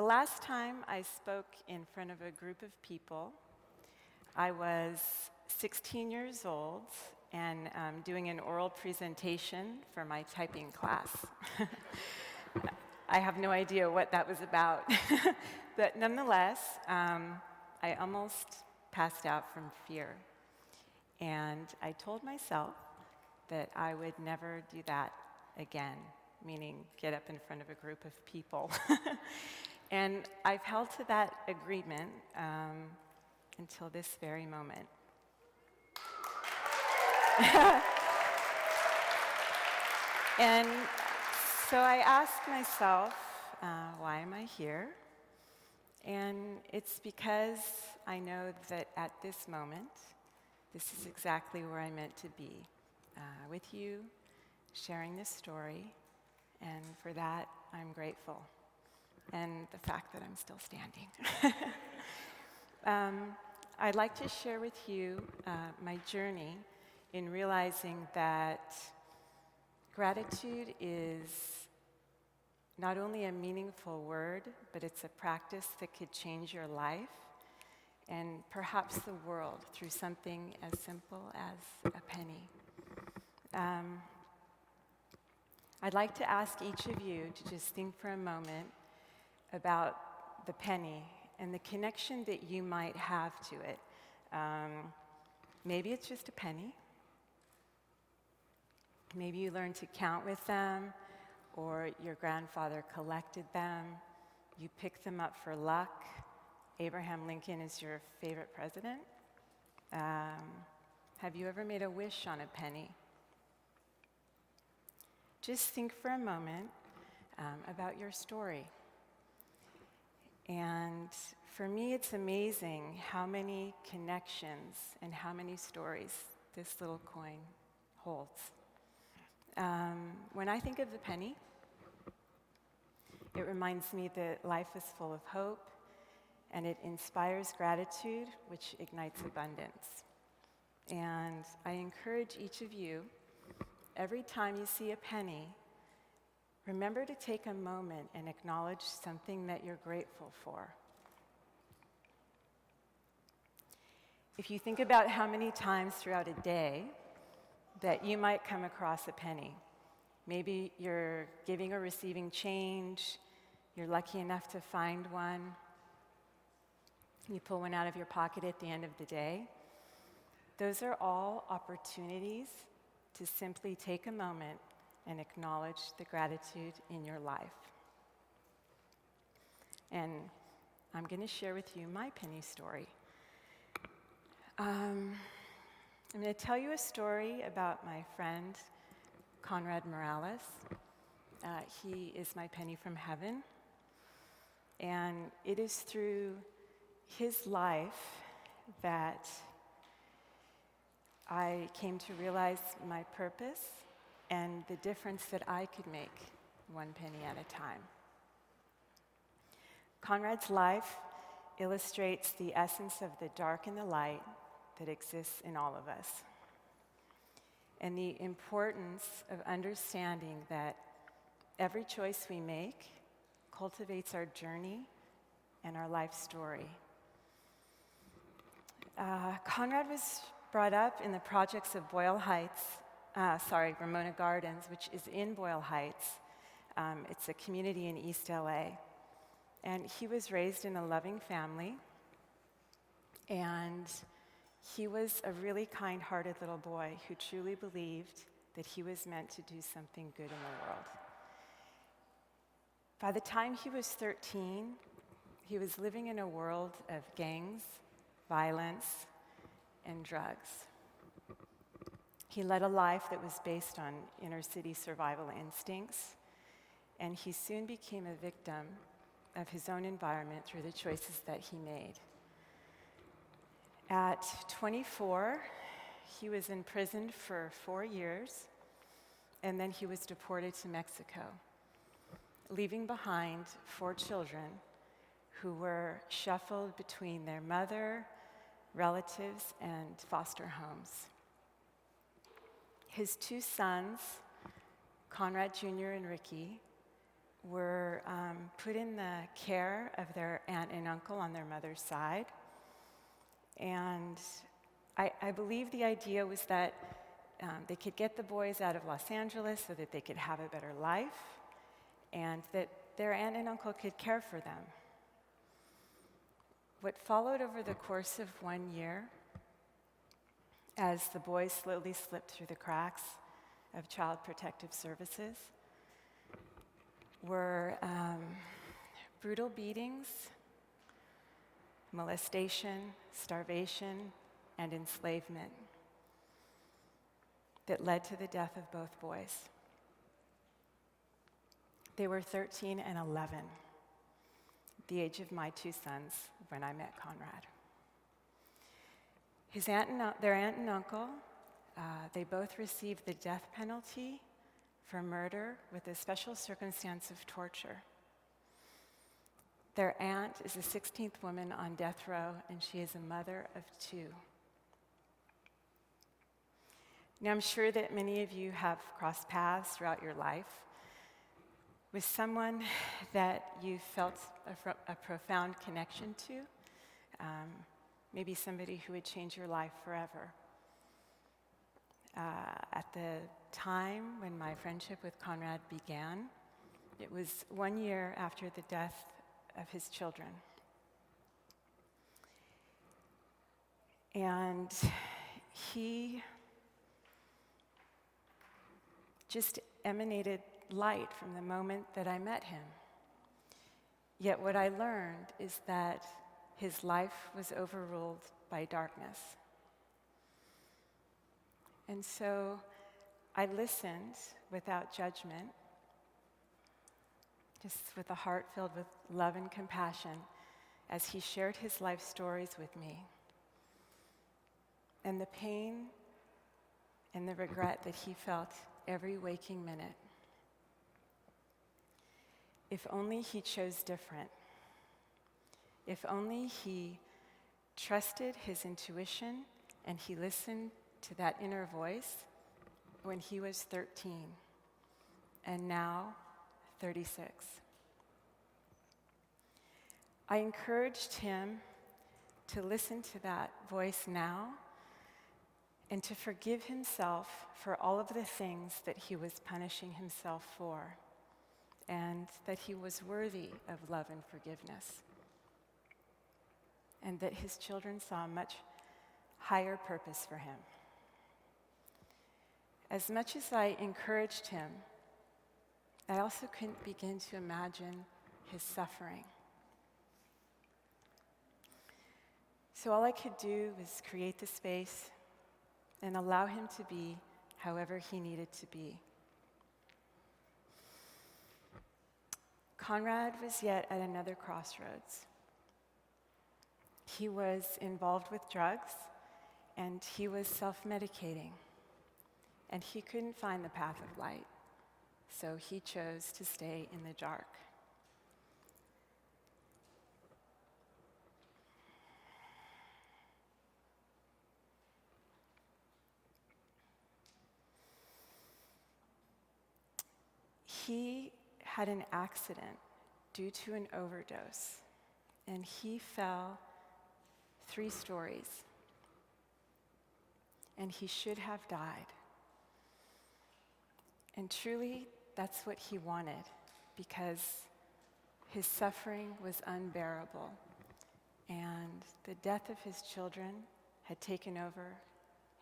last time I spoke in front of a group of people, I was 16 years old and doing an oral presentation for my typing class. I have no idea what that was about. But nonetheless, I almost passed out from fear. And I told myself that I would never do that again, meaning get up in front of a group of people. And I've held to that agreement until this very moment. And so I asked myself, why am I here? And it's because I know that at this moment, this is exactly where I'm meant to be, with you, sharing this story, and for that, I'm grateful. And the fact that I'm still standing. I'd like to share with you my journey in realizing that gratitude is not only a meaningful word, but it's a practice that could change your life and perhaps the world through something as simple as a penny. I'd like to ask each of you to just think for a moment about the penny and the connection that you might have to it. Maybe it's just a penny. Maybe you learned to count with them, or your grandfather collected them. You picked them up for luck. Abraham Lincoln is your favorite president. Have you ever made a wish on a penny? Just think for a moment about your story. And for me, it's amazing how many connections and how many stories this little coin holds. When I think of the penny, it reminds me that life is full of hope, and it inspires gratitude, which ignites abundance. And I encourage each of you, every time you see a penny, remember to take a moment and acknowledge something that you're grateful for. If you think about how many times throughout a day that you might come across a penny, maybe you're giving or receiving change, you're lucky enough to find one, you pull one out of your pocket at the end of the day. Those are all opportunities to simply take a moment and acknowledge the gratitude in your life. And I'm going to share with you my penny story. I'm going to tell you a story about my friend, Conrad Morales. He is my penny from heaven. And it is through his life that I came to realize my purpose and the difference that I could make one penny at a time. Conrad's life illustrates the essence of the dark and the light that exists in all of us, and the importance of understanding that every choice we make cultivates our journey and our life story. Conrad was brought up in the projects of Ramona Gardens, which is in Boyle Heights. It's a community in East LA. And he was raised in a loving family, and he was a really kind-hearted little boy who truly believed that he was meant to do something good in the world. By the time he was 13, he was living in a world of gangs, violence, and drugs. He led a life that was based on inner-city survival instincts, and he soon became a victim of his own environment through the choices that he made. At 24, he was imprisoned for 4 years, and then he was deported to Mexico, leaving behind 4 children who were shuffled between their mother, relatives, and foster homes. His 2 sons, Conrad Jr. and Ricky, were put in the care of their aunt and uncle on their mother's side. And I believe the idea was that they could get the boys out of Los Angeles so that they could have a better life, and that their aunt and uncle could care for them. What followed over the course of 1 year, as the boys slowly slipped through the cracks of Child Protective Services, were brutal beatings, molestation, starvation, and enslavement that led to the death of both boys. They were 13 and 11, the age of my two sons when I met Conrad. Their aunt and uncle, they both received the death penalty for murder with a special circumstance of torture. Their aunt is the 16th woman on death row, and she is a mother of two. Now, I'm sure that many of you have crossed paths throughout your life with someone that you felt a profound connection to, maybe somebody who would change your life forever. At the time when my friendship with Conrad began, it was 1 year after the death of his children. And he just emanated light from the moment that I met him. Yet what I learned is that his life was overruled by darkness. And so I listened without judgment, just with a heart filled with love and compassion, as he shared his life stories with me. And the pain and the regret that he felt every waking minute. If only he chose different. If only he trusted his intuition and he listened to that inner voice when he was 13 and now 36. I encouraged him to listen to that voice now and to forgive himself for all of the things that he was punishing himself for, and that he was worthy of love and forgiveness, and that his children saw a much higher purpose for him. As much as I encouraged him, I also couldn't begin to imagine his suffering. So all I could do was create the space and allow him to be however he needed to be. Conrad was yet at another crossroads. He was involved with drugs, and he was self-medicating, and he couldn't find the path of light, so he chose to stay in the dark. He had an accident due to an overdose, and he fell 3 stories, and he should have died. And truly, that's what he wanted, because his suffering was unbearable, and the death of his children had taken over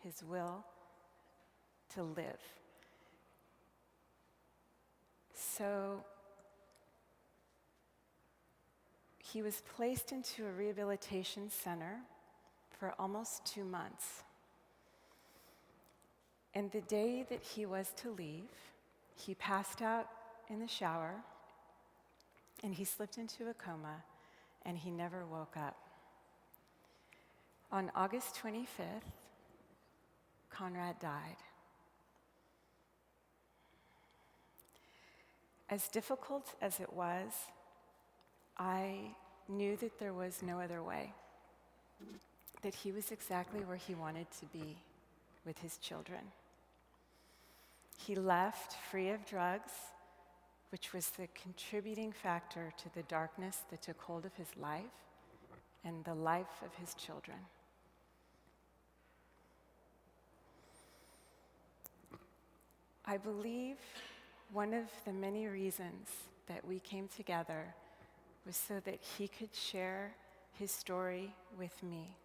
his will to live. So he was placed into a rehabilitation center for almost 2 months. And the day that he was to leave, he passed out in the shower, and he slipped into a coma, and he never woke up. On August 25th, Conrad died. As difficult as it was, I knew that there was no other way, that he was exactly where he wanted to be with his children. He left free of drugs, which was the contributing factor to the darkness that took hold of his life and the life of his children. I believe one of the many reasons that we came together was so that he could share his story with me.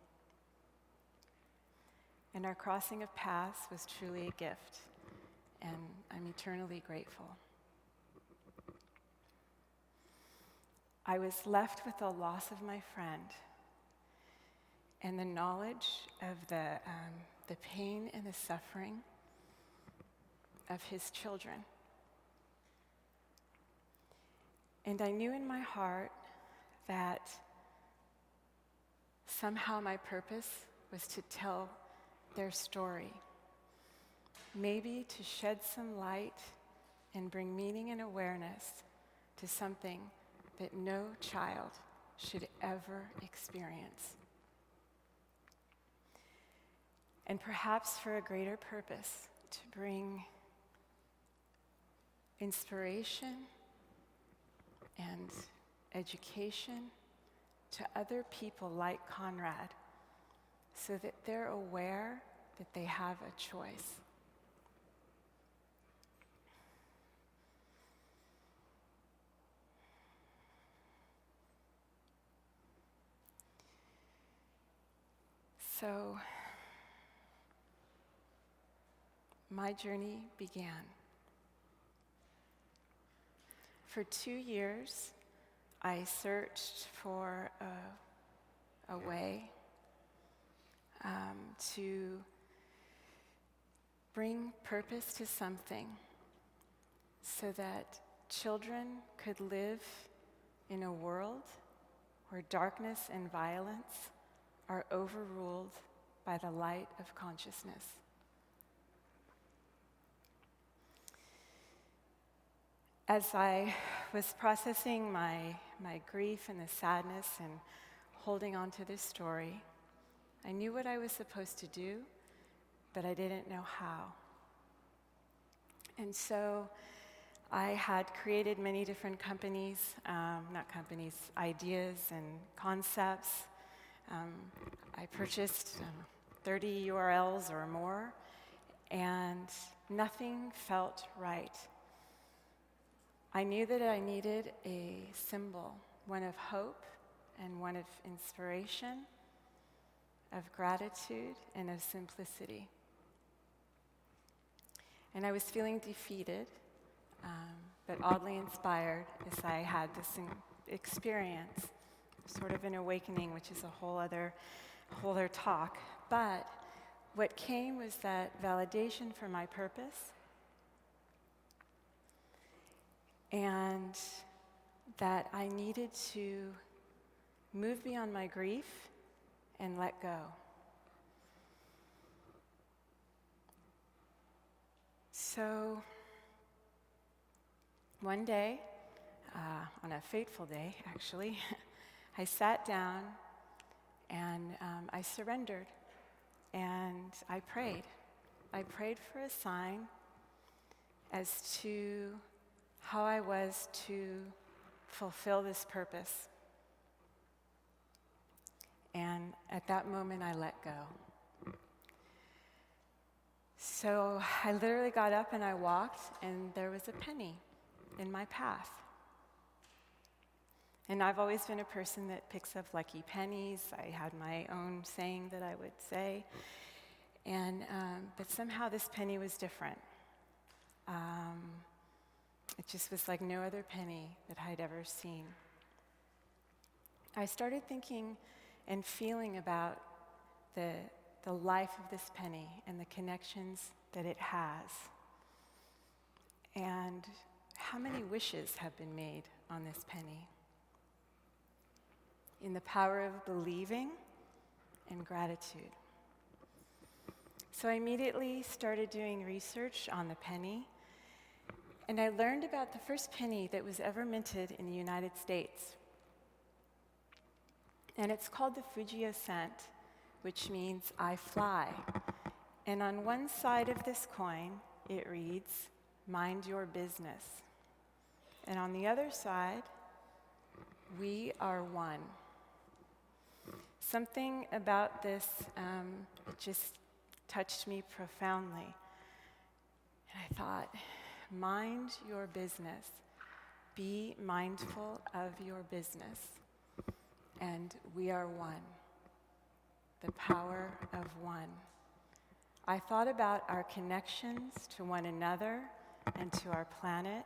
And our crossing of paths was truly a gift, and I'm eternally grateful. I was left with the loss of my friend and the knowledge of the pain and the suffering of his children. And I knew in my heart that somehow my purpose was to tell their story, maybe to shed some light and bring meaning and awareness to something that no child should ever experience. And perhaps for a greater purpose, to bring inspiration and education to other people like Conrad, so that they're aware that they have a choice. So, my journey began. For 2 years, I searched for a way to bring purpose to something so that children could live in a world where darkness and violence are overruled by the light of consciousness. As I was processing my grief and the sadness and holding on to this story, I knew what I was supposed to do, but I didn't know how. And so I had created many different ideas and concepts. I purchased 30 URLs or more, and nothing felt right. I knew that I needed a symbol, one of hope and one of inspiration, of gratitude and of simplicity. And I was feeling defeated, but oddly inspired as I had this experience, sort of an awakening, which is a whole other talk. But what came was that validation for my purpose, and that I needed to move beyond my grief and let go. So one day, on a fateful day actually, I sat down and I surrendered and I prayed. I prayed for a sign as to how I was to fulfill this purpose. And at that moment, I let go. So I literally got up and I walked, and there was a penny in my path. And I've always been a person that picks up lucky pennies. I had my own saying that I would say. And but somehow this penny was different. It just was like no other penny that I'd ever seen. I started thinking and feeling about the life of this penny and the connections that it has. And how many wishes have been made on this penny? In the power of believing and gratitude. So I immediately started doing research on the penny, and I learned about the first penny that was ever minted in the United States. And it's called the Fujio cent, which means I fly. And on one side of this coin, it reads, "Mind your business." And on the other side, we are one. Something about this just touched me profoundly. And I thought, mind your business. Be mindful of your business. And we are one. The power of one. I thought about our connections to one another and to our planet,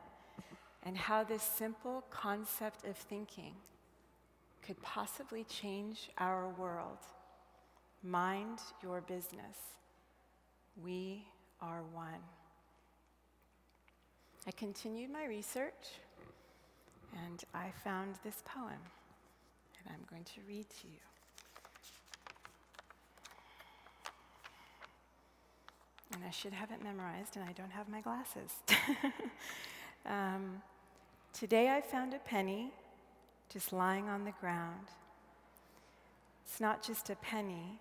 and how this simple concept of thinking could possibly change our world. Mind your business. We are one. I continued my research, and I found this poem, and I'm going to read to you. And I should have it memorized, and I don't have my glasses. Today I found a penny just lying on the ground. It's not just a penny,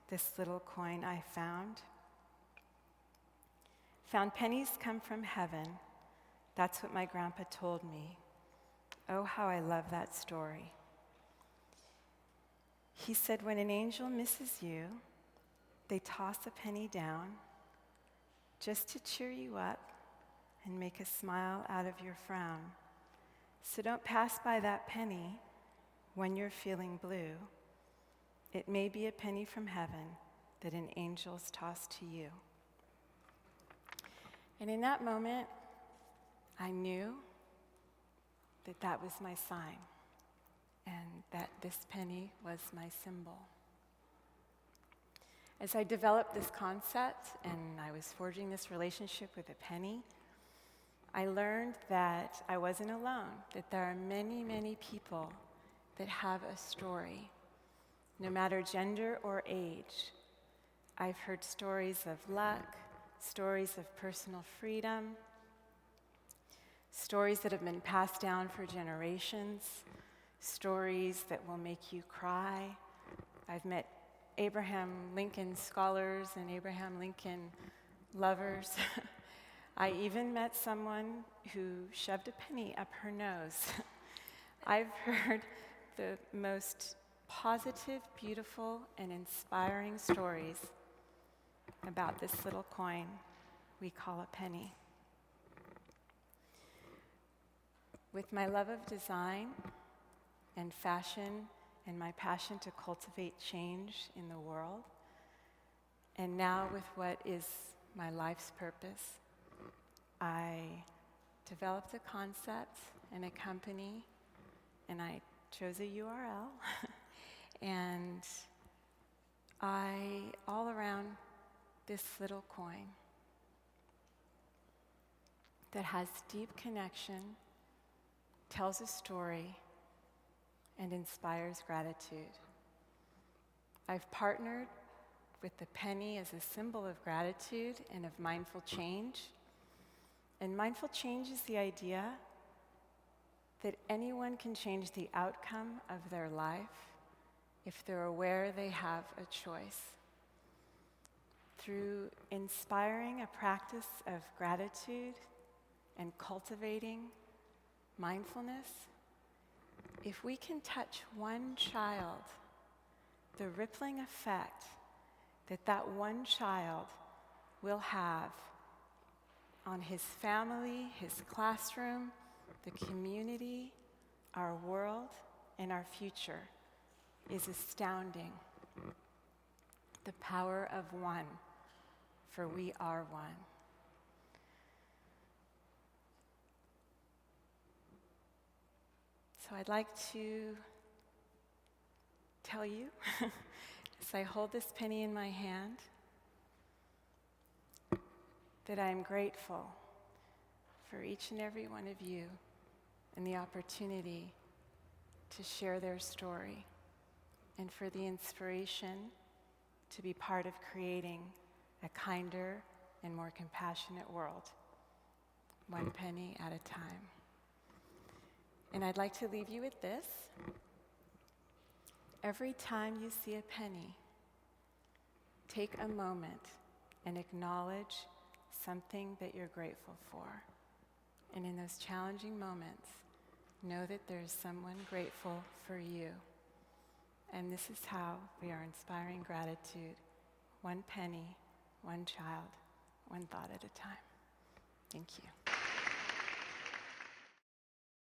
this little coin I found. Found pennies come from heaven. That's what my grandpa told me. Oh, how I love that story. He said, when an angel misses you, they toss a penny down just to cheer you up and make a smile out of your frown. So don't pass by that penny when you're feeling blue. It may be a penny from heaven that an angel's tossed to you. And in that moment, I knew that that was my sign, and that this penny was my symbol. As I developed this concept and I was forging this relationship with a penny, I learned that I wasn't alone, that there are many, many people that have a story, no matter gender or age. I've heard stories of luck, stories of personal freedom, stories that have been passed down for generations, stories that will make you cry. I've met Abraham Lincoln scholars and Abraham Lincoln lovers. I even met someone who shoved a penny up her nose. I've heard the most positive, beautiful, and inspiring stories about this little coin we call a penny. With my love of design and fashion and my passion to cultivate change in the world, and now with what is my life's purpose, I developed a concept and a company, and I chose a URL, and all around this little coin that has deep connection, tells a story, and inspires gratitude. I've partnered with the penny as a symbol of gratitude and of mindful change. And mindful change is the idea that anyone can change the outcome of their life if they're aware they have a choice. Through inspiring a practice of gratitude and cultivating mindfulness, if we can touch one child, the rippling effect that that one child will have on his family, his classroom, the community, our world, and our future is astounding. The power of one, for we are one. So I'd like to tell you, as I hold this penny in my hand, that I am grateful for each and every one of you and the opportunity to share their story, and for the inspiration to be part of creating a kinder and more compassionate world, one penny at a time. And I'd like to leave you with this. Every time you see a penny, take a moment and acknowledge something that you're grateful for. And in those challenging moments, know that there's someone grateful for you. And this is how we are inspiring gratitude, one penny, one child, one thought at a time. Thank you.